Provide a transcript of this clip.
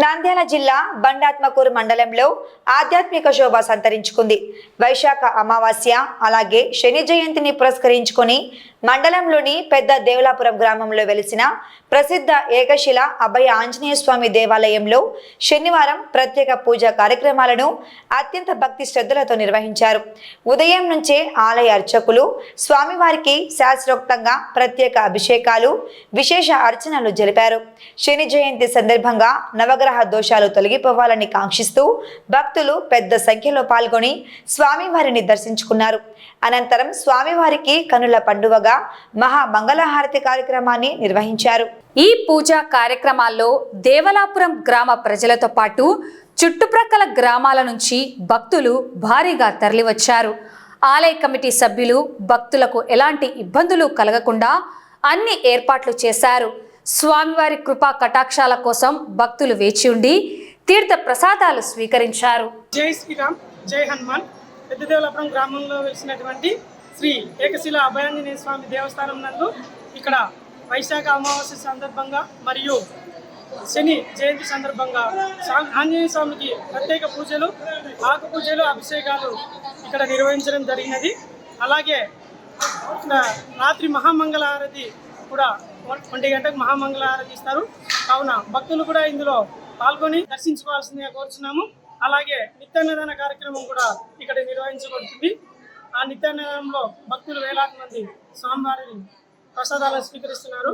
నంద్యాల జిల్లా బండాత్మకూరు మండలంలో ఆధ్యాత్మిక శోభ సంతరించుకుంది. వైశాఖ అమావాస్య అలాగే శని జయంతిని పురస్కరించుకొని మండలంలోని పెద్ద దేవలాపురం గ్రామంలో వెలిసిన ప్రసిద్ధ ఏకశిల అభయ ఆంజనేయ స్వామి దేవాలయంలో శనివారం ప్రత్యేక పూజా కార్యక్రమాలను అత్యంత భక్తి శ్రద్ధలతో నిర్వహించారు. ఉదయం నుంచే ఆలయ అర్చకులు స్వామివారికి శాస్త్రోక్తంగా ప్రత్యేక అభిషేకాలు, విశేష అర్చనలు జరిపారు. శని జయంతి సందర్భంగా నవగ్రహ దోషాలు తొలగిపోవాలని కాంక్షిస్తూ భక్తులు పెద్ద సంఖ్యలో పాల్గొని స్వామివారిని దర్శించుకున్నారు. అనంతరం స్వామివారికి కనుల పండువగా మహా మంగళహారతి కార్యక్రమాన్ని నిర్వహించారు. ఈ పూజా కార్యక్రమాల్లో దేవలాపురం గ్రామ ప్రజలతో పాటు చుట్టుప్రక్కల గ్రామాల నుంచి భక్తులు భారీగా తరలివచ్చారు. ఆలయ కమిటీ సభ్యులు భక్తులకు ఎలాంటి ఇబ్బందులు కలగకుండా అన్ని ఏర్పాట్లు చేశారు. స్వామివారి కృపా కటాక్షాల కోసం భక్తులు వేచి ఉండి తీర్థ ప్రసాదాలు స్వీకరించారు. జై శ్రీరామ్, జై హనుమాన్. పెద్ద దేవలాపురం గ్రామంలో వెలిసినటువంటి శ్రీ ఏకశిల అభయాంజనేయ స్వామి దేవస్థానం నందు ఇక్కడ వైశాఖ అమావాస్య సందర్భంగా మరియు శని జయంతి సందర్భంగా ఆంజనేయ స్వామికి ప్రత్యేక పూజలు, ఆకు పూజలు, అభిషేకాలు ఇక్కడ నిర్వహించడం జరిగినది. అలాగే రాత్రి మహామంగళహారతి కూడా 1 గంటకు మహామంగళహారతి ఇస్తారు. కావున భక్తులు కూడా ఇందులో పాల్గొని దర్శించుకోవాల్సిందిగా కోరుచున్నాము. అలాగే నిత్యాన్నదాన కార్యక్రమం కూడా ఇక్కడ నిర్వహించబడుతుంది. ఆ నిత్యాన్నదానంలో భక్తులు వేలాది మంది స్వామివారిని ప్రసాదాలను స్వీకరిస్తున్నారు.